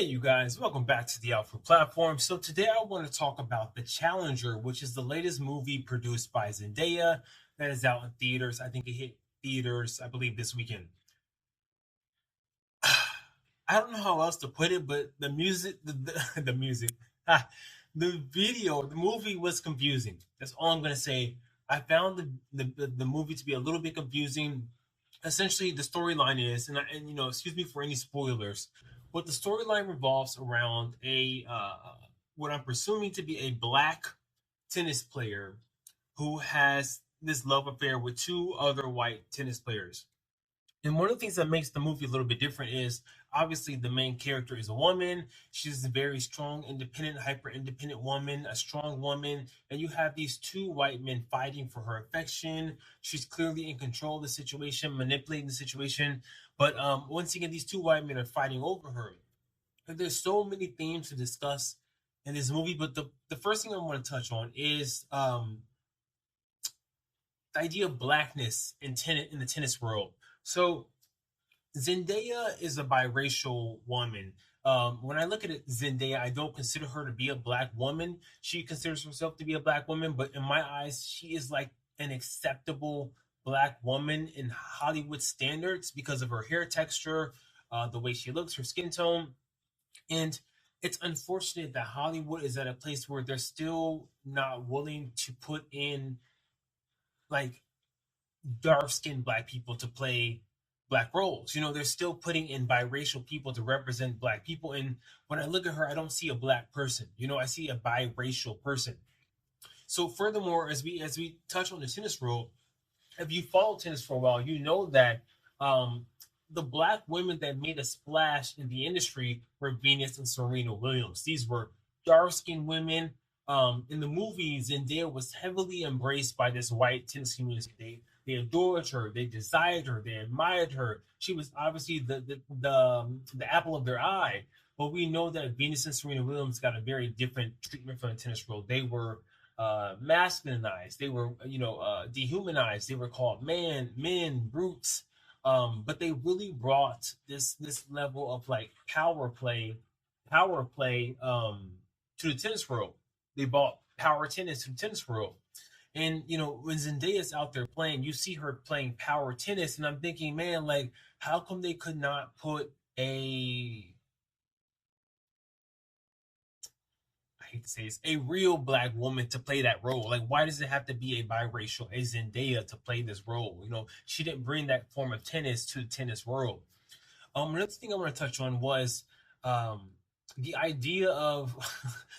Hey, you guys, welcome back to the Alpha Platform. So, today I want to talk about The Challenger, which is the latest movie produced by Zendaya that is out in theaters. I think it hit theaters, I believe, this weekend. I don't know how else to put it, but the music, the music, the video, the movie was confusing. That's all I'm going to say. I found the movie to be a little bit confusing. Essentially, the storyline is, and excuse me for any spoilers, but the storyline revolves around a what I'm presuming to be a black tennis player who has this love affair with two other white tennis players. And one of the things that makes the movie a little bit different is obviously the main character is a woman. She's a very strong, independent, hyper independent woman, a strong woman. And you have these two white men fighting for her affection. She's clearly in control of the situation, manipulating the situation. But once again, these two white men are fighting over her. And there's so many themes to discuss in this movie. But the first thing I want to touch on is the idea of blackness in the tennis world. So Zendaya is a biracial woman. When I look at it, Zendaya, I don't consider her to be a black woman. She considers herself to be a black woman, but in my eyes, she is like an acceptable black woman in Hollywood standards because of her hair texture, the way she looks, her skin tone. And it's unfortunate that Hollywood is at a place where they're still not willing to put in like dark skinned black people to play black roles. They're still putting in biracial people to represent black people. And when I look at her, I don't see a black person. I see a biracial person. So furthermore, as we touch on the tennis world, if you follow tennis for a while, you know that the black women that made a splash in the industry were Venus and Serena Williams. These were dark skinned women. In the movies, Zendaya was heavily embraced by this white tennis community. They adored her, they desired her, they admired her. She was obviously the apple of their eye. But we know that Venus and Serena Williams got a very different treatment from the tennis world. They were masculinized, they were dehumanized, they were called men, brutes. But they really brought this level of like power play to the tennis world. They brought power tennis to the tennis world. And when Zendaya's out there playing, you see her playing power tennis, and I'm thinking, man, like, how come they could not put I hate to say this, a real black woman to play that role? Like, why does it have to be a biracial, a Zendaya to play this role? She didn't bring that form of tennis to the tennis world. Another thing I want to touch on was um, the idea of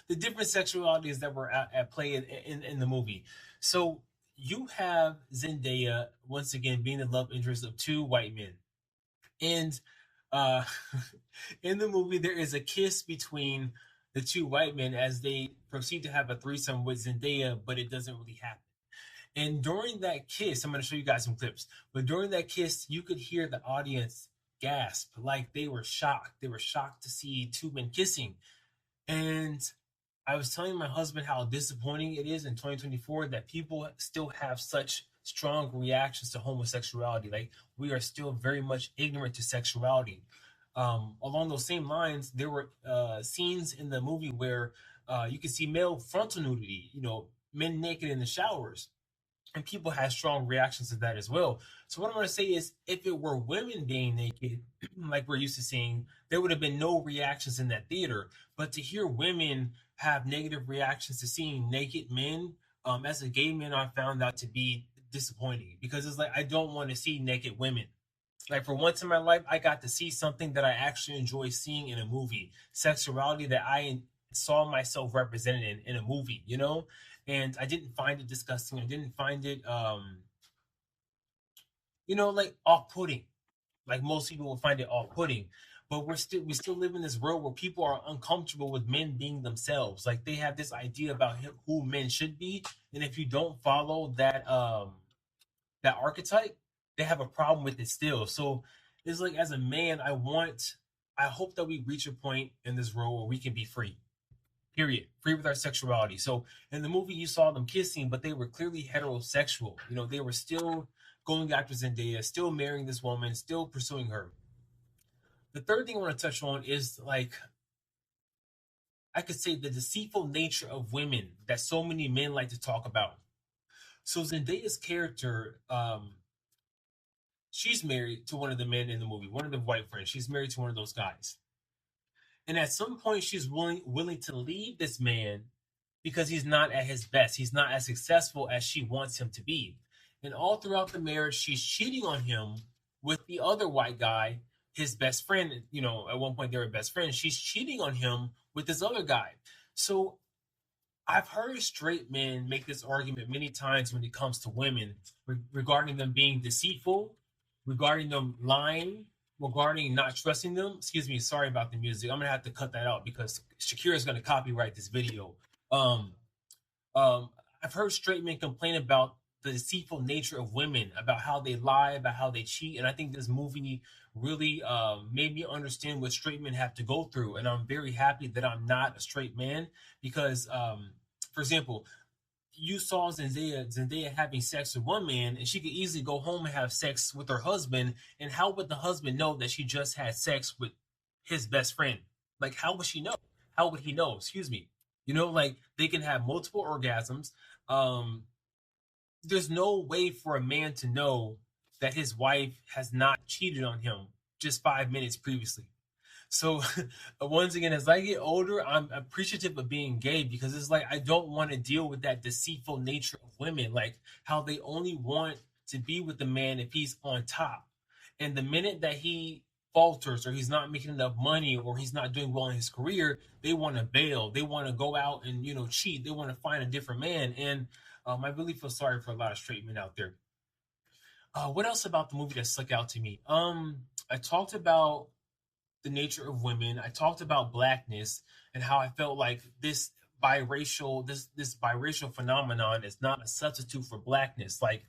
the different sexualities that were at play in the movie. So you have Zendaya once again being the love interest of two white men, and uh, in the movie there is a kiss between the two white men as they proceed to have a threesome with Zendaya, but it doesn't really happen. And during that kiss, I'm going to show you guys some clips. But during that kiss, you could hear the audience gasp, like they were shocked. They were shocked to see two men kissing. And I was telling my husband how disappointing it is in 2024 that people still have such strong reactions to homosexuality. Like, we are still very much ignorant to sexuality. Along those same lines, there were scenes in the movie where you could see male frontal nudity, men naked in the showers, and people had strong reactions to that as well. So what I'm going to say is, if it were women being naked, like we're used to seeing, there would have been no reactions in that theater. But to hear women have negative reactions to seeing naked men, as a gay man, I found that to be disappointing, because it's like, I don't want to see naked women. Like, for once in my life, I got to see something that I actually enjoy seeing in a movie, sexuality that I saw myself represented in a movie. And I didn't find it disgusting. I didn't find it, like, off-putting. Like most people will find it off-putting. But we still live in this world where people are uncomfortable with men being themselves. Like, they have this idea about who men should be, and if you don't follow that archetype, they have a problem with it still. So it's like, as a man, I hope that we reach a point in this world where we can be free. Period. Free with our sexuality. So in the movie, you saw them kissing, but they were clearly heterosexual. They were still going after Zendaya, still marrying this woman, still pursuing her. The third thing I want to touch on is, like, I could say the deceitful nature of women that so many men like to talk about. So Zendaya's character, she's married to one of the men in the movie, one of the white friends. She's married to one of those guys, and at some point, she's willing to leave this man because he's not at his best. He's not as successful as she wants him to be. And all throughout the marriage, she's cheating on him with the other white guy, his best friend. You know, at one point they were best friends. She's cheating on him with this other guy. So I've heard straight men make this argument many times when it comes to women regarding them being deceitful, regarding them lying, regarding not trusting them. Excuse me, sorry about the music. I'm gonna have to cut that out because Shakira is gonna copyright this video. Um, um, I've heard straight men complain about the deceitful nature of women, about how they lie, about how they cheat, and I think this movie really made me understand what straight men have to go through. And I'm very happy that I'm not a straight man because, for example, you saw Zendaya having sex with one man, and she could easily go home and have sex with her husband. And how would the husband know that she just had sex with his best friend? Like, how would she know? How would he know? Excuse me. You know, like they can have multiple orgasms. Um, there's no way for a man to know that his wife has not cheated on him just 5 minutes previously. So once again, as I get older, I'm appreciative of being gay because it's like I don't want to deal with that deceitful nature of women, like how they only want to be with the man if he's on top. And the minute that he falters or he's not making enough money or he's not doing well in his career, they want to bail. They want to go out and cheat. They want to find a different man. And I really feel sorry for a lot of straight men out there. What else about the movie that stuck out to me? I talked about the nature of women. I talked about blackness and how I felt like this biracial phenomenon is not a substitute for blackness. Like,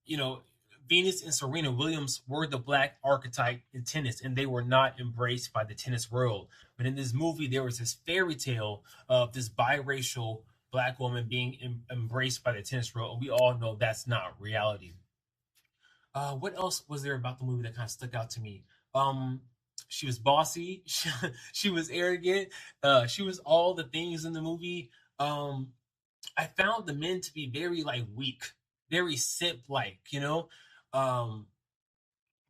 you know, Venus and Serena Williams were the black archetype in tennis, and they were not embraced by the tennis world. But in this movie, there was this fairy tale of this biracial black woman being embraced by the tennis world, and we all know that's not reality. What else was there about the movie that kind of stuck out to me? Um, she was bossy. She was arrogant. She was all the things in the movie. Um, I found the men to be very like weak, very simp like. Um,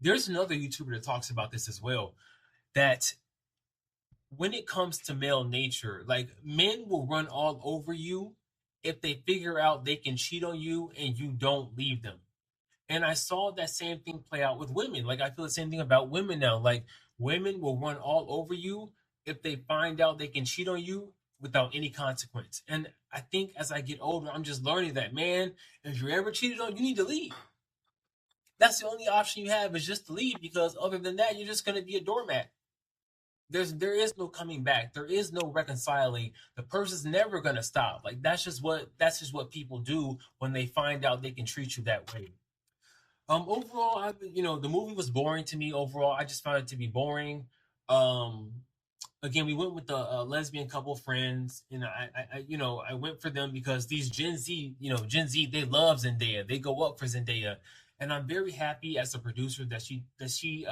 there's another YouTuber that talks about this as well. That when it comes to male nature, like men will run all over you if they figure out they can cheat on you and you don't leave them. And I saw that same thing play out with women. Like I feel the same thing about women now. Like women will run all over you if they find out they can cheat on you without any consequence. And I think as I get older, I'm just learning that, man, if you're ever cheated on, you need to leave. That's the only option you have is just to leave because other than that, you're just gonna be a doormat. There is no coming back. There is no reconciling. The person's never gonna stop. Like that's just what people do when they find out they can treat you that way. Overall, the movie was boring to me. Overall, I just found it to be boring. Um, Again, we went with the lesbian couple friends, and I went for them because these Gen Z, they love Zendaya. They go up for Zendaya, and I'm very happy as a producer that she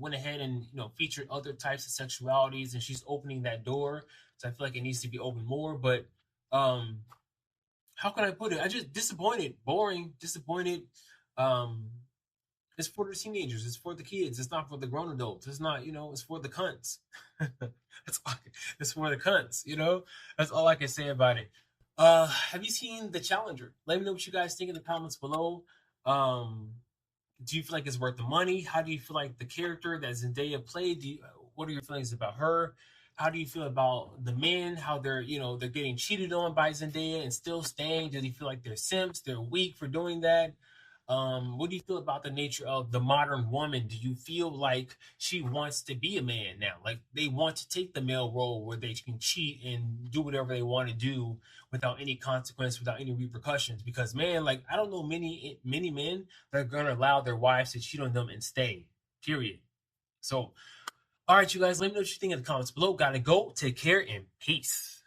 went ahead and featured other types of sexualities, and she's opening that door. So I feel like it needs to be open more. But um, how can I put it? I just disappointed, boring, disappointed. Um, it's for the teenagers. It's for the kids. It's not for the grown adults. It's not, it's for the cunts. It's for the cunts. That's all I can say about it. Have you seen The Challenger? Let me know what you guys think in the comments below. Um, do you feel like it's worth the money? How do you feel like the character that Zendaya played? What are your feelings about her? How do you feel about the men? How they're getting cheated on by Zendaya and still staying? Do you feel like they're simps? They're weak for doing that? What do you feel about the nature of the modern woman? Do you feel like she wants to be a man now? Like they want to take the male role where they can cheat and do whatever they want to do without any consequence, without any repercussions? Because man, like I don't know many men that are gonna allow their wives to cheat on them and stay. Period. So, all right, you guys, let me know what you think in the comments below. Gotta go. Take care and peace.